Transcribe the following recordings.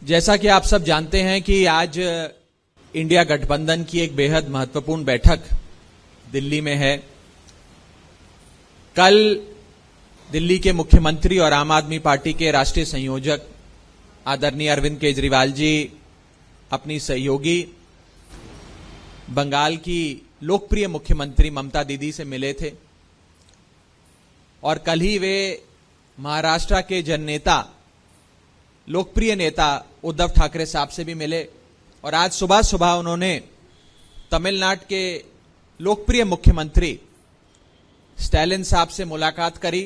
जैसा कि आप सब जानते हैं कि आज इंडिया गठबंधन की एक बेहद महत्वपूर्ण बैठक दिल्ली में है। कल दिल्ली के मुख्यमंत्री और आम आदमी पार्टी के राष्ट्रीय संयोजक आदरणीय अरविंद केजरीवाल जी अपनी सहयोगी बंगाल की लोकप्रिय मुख्यमंत्री ममता दीदी से मिले थे और कल ही वे महाराष्ट्र के जननेता लोकप्रिय नेता उद्धव ठाकरे साहब से भी मिले और आज सुबह सुबह उन्होंने तमिलनाडु के लोकप्रिय मुख्यमंत्री स्टैलिन साहब से मुलाकात करी।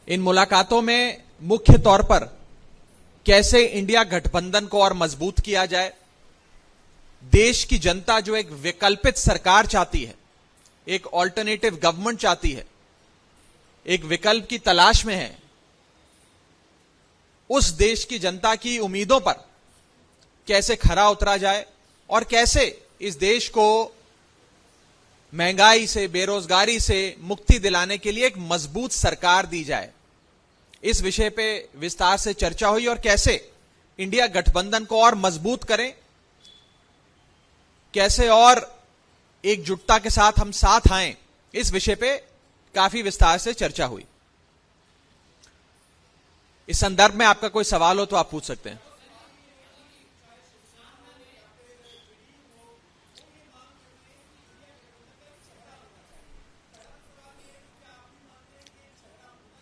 इन मुलाकातों में मुख्य तौर पर कैसे इंडिया गठबंधन को और मजबूत किया जाए, देश की जनता जो एक वैकल्पिक सरकार चाहती है, एक ऑल्टरनेटिव गवर्नमेंट चाहती है, एक विकल्प की तलाश में है, उस देश की जनता की उम्मीदों पर कैसे खरा उतरा जाए और कैसे इस देश को महंगाई से, बेरोजगारी से मुक्ति दिलाने के लिए एक मजबूत सरकार दी जाए। इस विषय पे विस्तार से चर्चा हुई और कैसे इंडिया गठबंधन को और मजबूत करें, कैसे और एकजुटता के साथ हम साथ आएं, इस विषय पे काफी विस्तार से चर्चा हुई। इस संदर्भ में आपका कोई सवाल हो तो आप पूछ सकते हैं।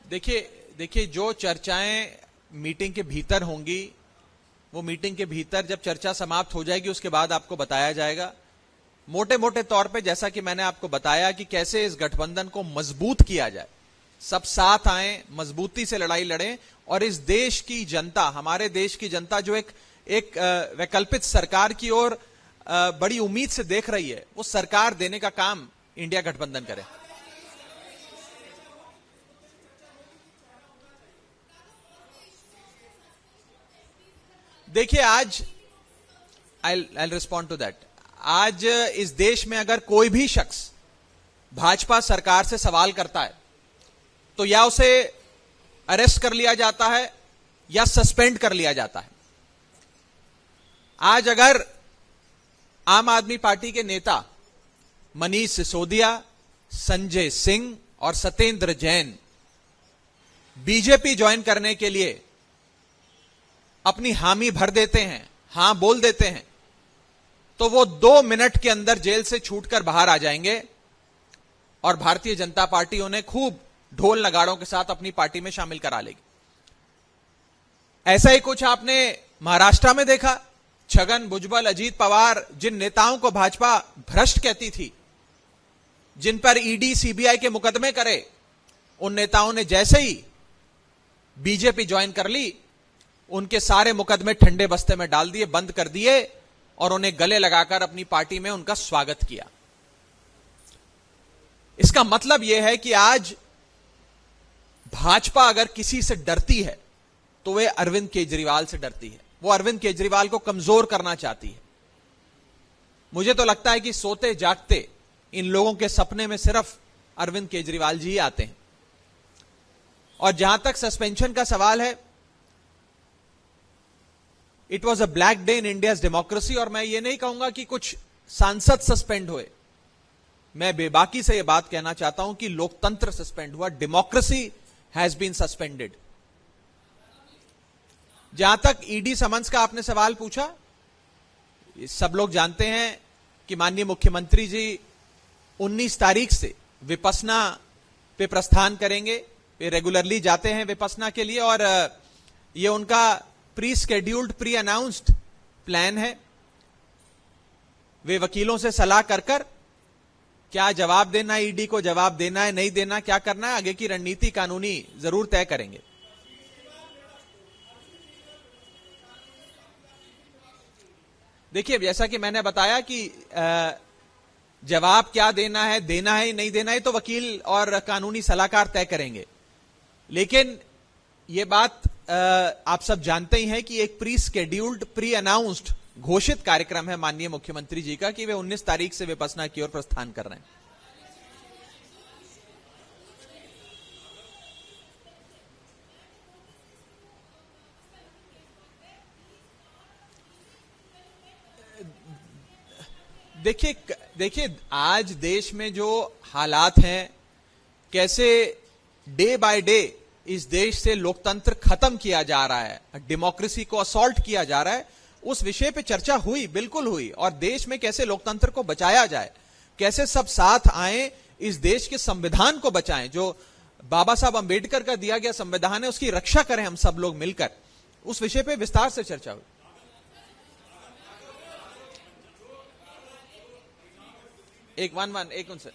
देखिए जो चर्चाएं मीटिंग के भीतर होंगी वो मीटिंग के भीतर जब चर्चा समाप्त हो जाएगी उसके बाद आपको बताया जाएगा। मोटे मोटे तौर पे जैसा कि मैंने आपको बताया कि कैसे इस गठबंधन को मजबूत किया जाए, सब साथ आएं, मजबूती से लड़ाई लड़ें और इस देश की जनता, हमारे देश की जनता जो एक वैकल्पिक सरकार की ओर बड़ी उम्मीद से देख रही है, वो सरकार देने का काम इंडिया गठबंधन करे। देखिए आज आई रिस्पॉन्ड टू दैट। आज इस देश में अगर कोई भी शख्स भाजपा सरकार से सवाल करता है तो या उसे अरेस्ट कर लिया जाता है या सस्पेंड कर लिया जाता है। आज अगर आम आदमी पार्टी के नेता मनीष सिसोदिया, संजय सिंह और सत्येंद्र जैन बीजेपी ज्वाइन करने के लिए अपनी हामी भर देते हैं, हां बोल देते हैं, तो वो 2 मिनट के अंदर जेल से छूटकर बाहर आ जाएंगे और भारतीय जनता पार्टी उन्हें खूब ढोल नगाड़ों के साथ अपनी पार्टी में शामिल करा लेगी। ऐसा ही कुछ आपने महाराष्ट्र में देखा। छगन भुजबल, अजीत पवार, जिन नेताओं को भाजपा भ्रष्ट कहती थी, जिन पर ईडी सीबीआई के मुकदमे करे, उन नेताओं ने जैसे ही बीजेपी ज्वाइन कर ली, उनके सारे मुकदमे ठंडे बस्ते में डाल दिए, बंद कर दिए और उन्हें गले लगाकर अपनी पार्टी में उनका स्वागत किया। इसका मतलब यह है कि आज भाजपा अगर किसी से डरती है तो वे अरविंद केजरीवाल से डरती है। वो अरविंद केजरीवाल को कमजोर करना चाहती है। मुझे तो लगता है कि सोते जागते इन लोगों के सपने में सिर्फ अरविंद केजरीवाल जी ही आते हैं। और जहां तक सस्पेंशन का सवाल है, it was a black day in India's democracy. और मैं ये नहीं कहूंगा कि कुछ सांसद सस्पेंड हुए, मैं बेबाकी से यह बात कहना चाहता हूं कि लोकतंत्र सस्पेंड हुआ, डेमोक्रेसी हैज बीन सस्पेंडेड। जहां तक ईडी समन्स का आपने सवाल पूछा, सब लोग जानते हैं कि माननीय मुख्यमंत्री जी 19 तारीख से विपस्सना पे प्रस्थान करेंगे। वे रेगुलरली जाते हैं विपस्सना के लिए और ये उनका pre scheduled, pre announced plan है। वे वकीलों से सलाह कर क्या जवाब देना है, ईडी को जवाब देना है, नहीं देना, क्या करना है, आगे की रणनीति कानूनी जरूर तय करेंगे। देखिए जैसा कि मैंने बताया कि जवाब क्या देना है नहीं देना है, तो वकील और कानूनी सलाहकार तय करेंगे। लेकिन यह बात आप सब जानते ही हैं कि एक प्री स्केड्यूल्ड, प्री अनाउंस्ड घोषित कार्यक्रम है माननीय मुख्यमंत्री जी का कि वे 19 तारीख से विपस्सना की ओर प्रस्थान कर रहे हैं। देखिए आज देश में जो हालात हैं, कैसे डे बाय डे इस देश से लोकतंत्र खत्म किया जा रहा है, डेमोक्रेसी को असॉल्ट किया जा रहा है, उस विषय पे चर्चा हुई, बिल्कुल हुई। और देश में कैसे लोकतंत्र को बचाया जाए, कैसे सब साथ आए, इस देश के संविधान को बचाएं, जो बाबा साहब अंबेडकर का दिया गया संविधान है, उसकी रक्षा करें हम सब लोग मिलकर, उस विषय पे विस्तार से चर्चा हुई। एक उनसे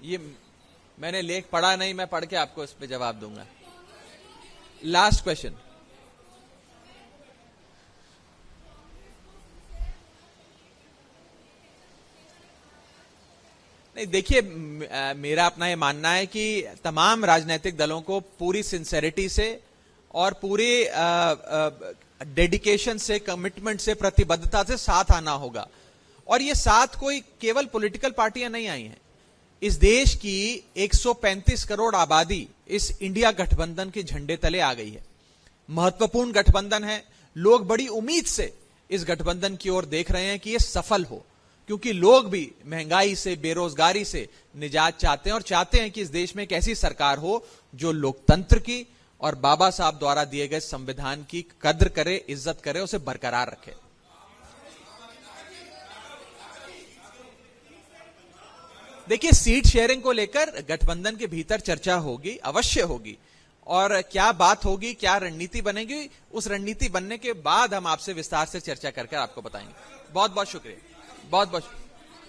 ये मैंने लेख पढ़ा नहीं, मैं पढ़ के आपको इस पे जवाब दूंगा। Last question. नहीं, देखिए मेरा अपना ये मानना है कि तमाम राजनीतिक दलों को पूरी सिंसेरिटी से और पूरी डेडिकेशन से, कमिटमेंट से, प्रतिबद्धता से साथ आना होगा। और ये साथ कोई केवल पॉलिटिकल पार्टियां नहीं आई हैं। इस देश की 135 करोड़ आबादी इस इंडिया गठबंधन के झंडे तले आ गई है। महत्वपूर्ण गठबंधन है। लोग बड़ी उम्मीद से इस गठबंधन की ओर देख रहे हैं कि यह सफल हो, क्योंकि लोग भी महंगाई से, बेरोजगारी से निजात चाहते हैं और चाहते हैं कि इस देश में एक ऐसी सरकार हो जो लोकतंत्र की और बाबा साहब द्वारा दिए गए संविधान की कद्र करे, इज्जत करे, उसे बरकरार रखे। देखिए सीट शेयरिंग को लेकर गठबंधन के भीतर चर्चा होगी, अवश्य होगी, और क्या बात होगी, क्या रणनीति बनेगी, उस रणनीति बनने के बाद हम आपसे विस्तार से चर्चा करके आपको बताएंगे। बहुत बहुत शुक्रिया, बहुत बहुत